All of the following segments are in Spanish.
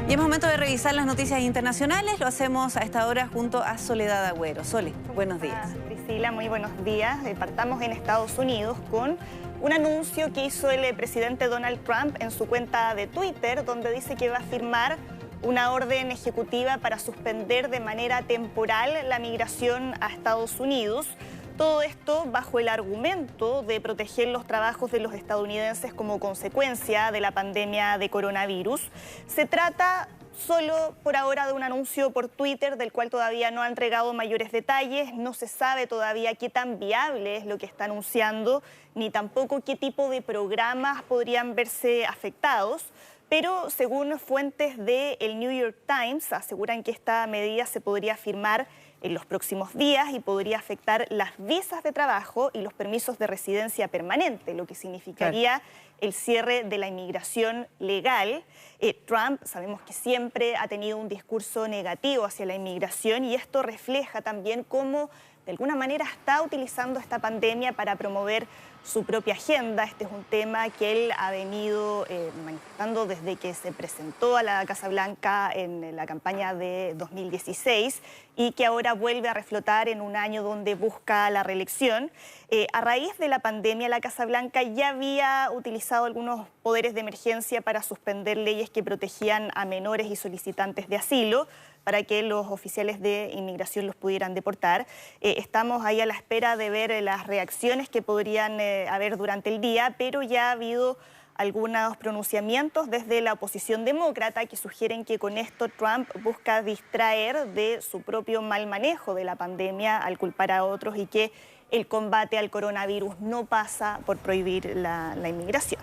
Y es momento de revisar las noticias internacionales. Lo hacemos a esta hora junto a Soledad Agüero. Sole, buenos días. Priscila, muy buenos días. Partamos en Estados Unidos con un anuncio que hizo el presidente Donald Trump en su cuenta de Twitter, donde dice que va a firmar una orden ejecutiva para suspender de manera temporal la migración a Estados Unidos. Todo esto bajo el argumento de proteger los trabajos de los estadounidenses como consecuencia de la pandemia de coronavirus. Se trata solo por ahora de un anuncio por Twitter del cual todavía no ha entregado mayores detalles. No se sabe todavía qué tan viable es lo que está anunciando, ni tampoco qué tipo de programas podrían verse afectados. Pero según fuentes del New York Times, aseguran que esta medida se podría firmar en los próximos días y podría afectar las visas de trabajo y los permisos de residencia permanente, lo que significaría el cierre de la inmigración legal. Trump, sabemos que siempre ha tenido un discurso negativo hacia la inmigración y esto refleja también cómo de alguna manera está utilizando esta pandemia para promover su propia agenda. Este es un tema que él ha venido manifestando desde que se presentó a la Casa Blanca en la campaña de 2016 y que ahora vuelve a reflotar en un año donde busca la reelección. A raíz de la pandemia, la Casa Blanca ya había utilizado algunos poderes de emergencia para suspender leyes que protegían a menores y solicitantes de asilo, para que los oficiales de inmigración los pudieran deportar. Estamos ahí a la espera de ver las reacciones que podrían haber durante el día, pero ya ha habido algunos pronunciamientos desde la oposición demócrata que sugieren que con esto Trump busca distraer de su propio mal manejo de la pandemia al culpar a otros y que el combate al coronavirus no pasa por prohibir la inmigración.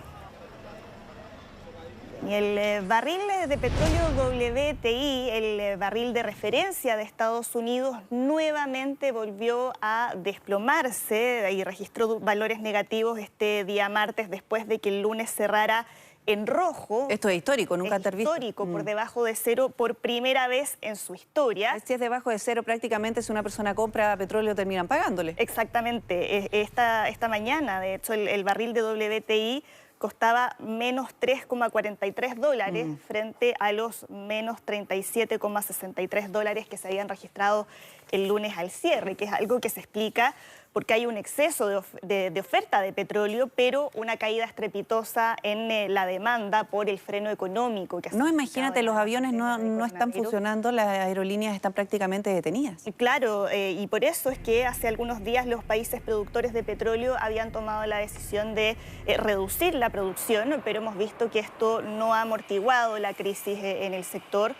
Y el barril de petróleo WTI, el barril de referencia de Estados Unidos, nuevamente volvió a desplomarse y registró valores negativos este día martes después de que el lunes cerrara en rojo. Esto es histórico, nunca antes visto. Histórico, por debajo de cero por primera vez en su historia. Si es debajo de cero, prácticamente si una persona compra petróleo terminan pagándole. Exactamente. Esta mañana, de hecho, el barril de WTI costaba menos $3,43 frente a los menos $37,63 que se habían registrado el lunes al cierre, que es algo que se explica porque hay un exceso de oferta de petróleo, pero una caída estrepitosa en la demanda por el freno económico. No, imagínate, los aviones no están funcionando, las aerolíneas están prácticamente detenidas. Claro, y por eso es que hace algunos días los países productores de petróleo habían tomado la decisión de reducir la producción, pero hemos visto que esto no ha amortiguado la crisis en el sector.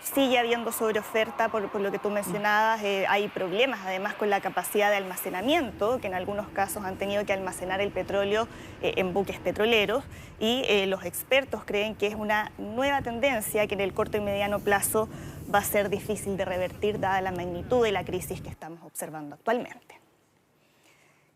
Sigue habiendo sobreoferta por lo que tú mencionabas. Hay problemas además con la capacidad de almacenamiento, que en algunos casos han tenido que almacenar el petróleo en buques petroleros, y los expertos creen que es una nueva tendencia que en el corto y mediano plazo va a ser difícil de revertir dada la magnitud de la crisis que estamos observando actualmente.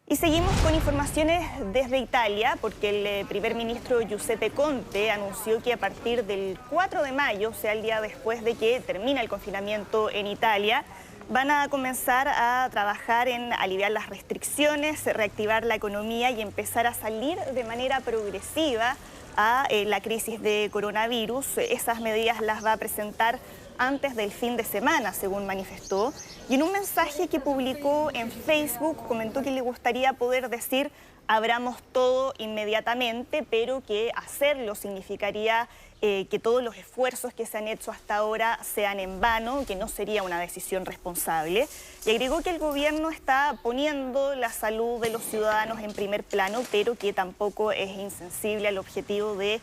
Y seguimos con informaciones desde Italia, porque el primer ministro Giuseppe Conte anunció que a partir del 4 de mayo, o sea, el día después de que termina el confinamiento en Italia, van a comenzar a trabajar en aliviar las restricciones, reactivar la economía y empezar a salir de manera progresiva a la crisis de coronavirus. Esas medidas las va a presentar antes del fin de semana, según manifestó. Y en un mensaje que publicó en Facebook comentó que le gustaría poder decir abramos todo inmediatamente, pero que hacerlo significaría que todos los esfuerzos que se han hecho hasta ahora sean en vano, que no sería una decisión responsable. Y agregó que el gobierno está poniendo la salud de los ciudadanos en primer plano, pero que tampoco es insensible al objetivo de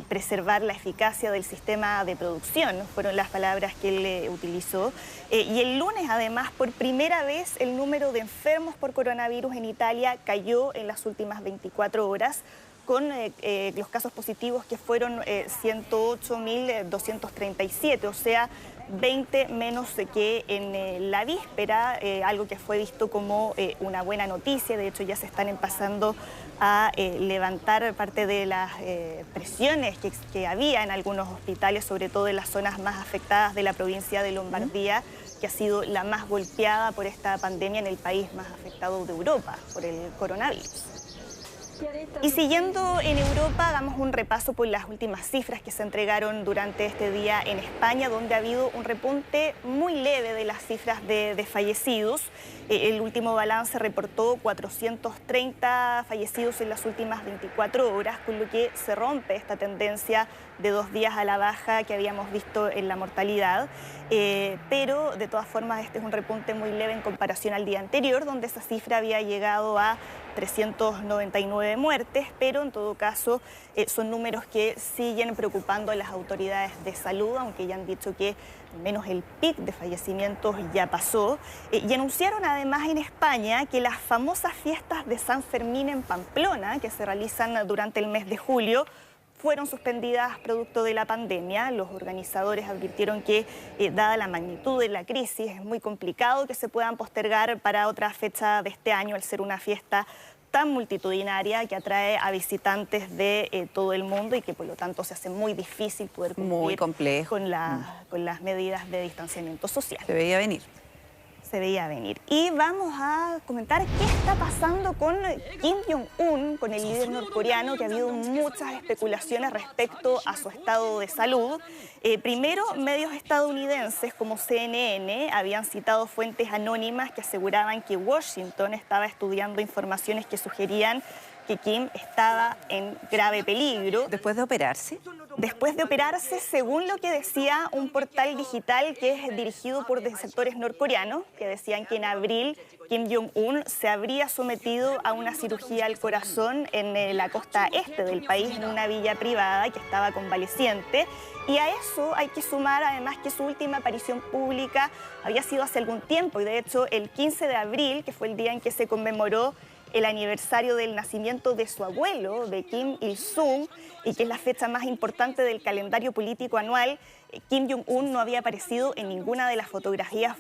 preservar la eficacia del sistema de producción. Fueron las palabras que él utilizó. Y el lunes, además, por primera vez, el número de enfermos por coronavirus en Italia cayó en las últimas 24 horas, con los casos positivos que fueron 108.237, o sea, 20 menos que en la víspera, algo que fue visto como una buena noticia. De hecho, ya se están empezando a levantar parte de las presiones que había en algunos hospitales, sobre todo en las zonas más afectadas de la provincia de Lombardía, que ha sido la más golpeada por esta pandemia en el país más afectado de Europa por el coronavirus. Y siguiendo en Europa, hagamos un repaso por las últimas cifras que se entregaron durante este día en España, donde ha habido un repunte muy leve de las cifras de fallecidos. El último balance reportó 430 fallecidos en las últimas 24 horas, con lo que se rompe esta tendencia de 2 días a la baja que habíamos visto en la mortalidad. Pero de todas formas este es un repunte muy leve en comparación al día anterior, donde esa cifra había llegado a 399 muertes, pero en todo caso son números que siguen preocupando a las autoridades de salud, aunque ya han dicho que al menos el pic de fallecimientos ya pasó. Y anunciaron además en España que las famosas fiestas de San Fermín en Pamplona, que se realizan durante el mes de julio, fueron suspendidas producto de la pandemia. Los organizadores advirtieron que, dada la magnitud de la crisis, es muy complicado que se puedan postergar para otra fecha de este año, al ser una fiesta tan multitudinaria que atrae a visitantes de todo el mundo y que por lo tanto se hace muy difícil poder cumplir con las medidas de distanciamiento social. Se veía venir. Se veía venir. Y vamos a comentar qué está pasando con Kim Jong-un, con el líder norcoreano, que ha habido muchas especulaciones respecto a su estado de salud. Primero, medios estadounidenses como CNN habían citado fuentes anónimas que aseguraban que Washington estaba estudiando informaciones que sugerían que Kim estaba en grave peligro. ¿Después de operarse? Después de operarse, según lo que decía un portal digital que es dirigido por desertores norcoreanos, que decían que en abril Kim Jong-un se habría sometido a una cirugía al corazón en la costa este del país, en una villa privada, que estaba convaleciente. Y a eso hay que sumar además que su última aparición pública había sido hace algún tiempo, y de hecho el 15 de abril, que fue el día en que se conmemoró el aniversario del nacimiento de su abuelo, de Kim Il-sung, y que es la fecha más importante del calendario político anual, Kim Jong-un no había aparecido en ninguna de las fotografías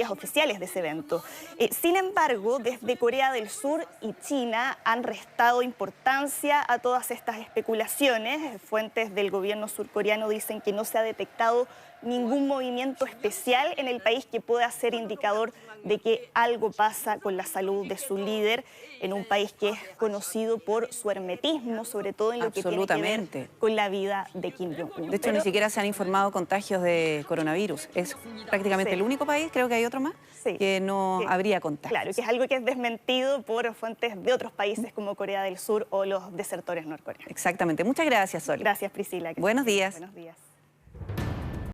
oficiales de ese evento. Sin embargo, desde Corea del Sur y China han restado importancia a todas estas especulaciones. Fuentes del gobierno surcoreano dicen que no se ha detectado ningún movimiento especial en el país que pueda ser indicador de que algo pasa con la salud de su líder, en un país que es conocido por su hermetismo, sobre todo en lo que tiene que ver con la vida de Kim Jong-un. De hecho, ni siquiera se han informado contagios de coronavirus. Es prácticamente el único país, creo que hay otro más, que no habría contagios. Claro, que es algo que es desmentido por fuentes de otros países como Corea del Sur o los desertores norcoreanos. Exactamente. Muchas gracias, Sol. Gracias, Priscila. Buenos días. Buenos días.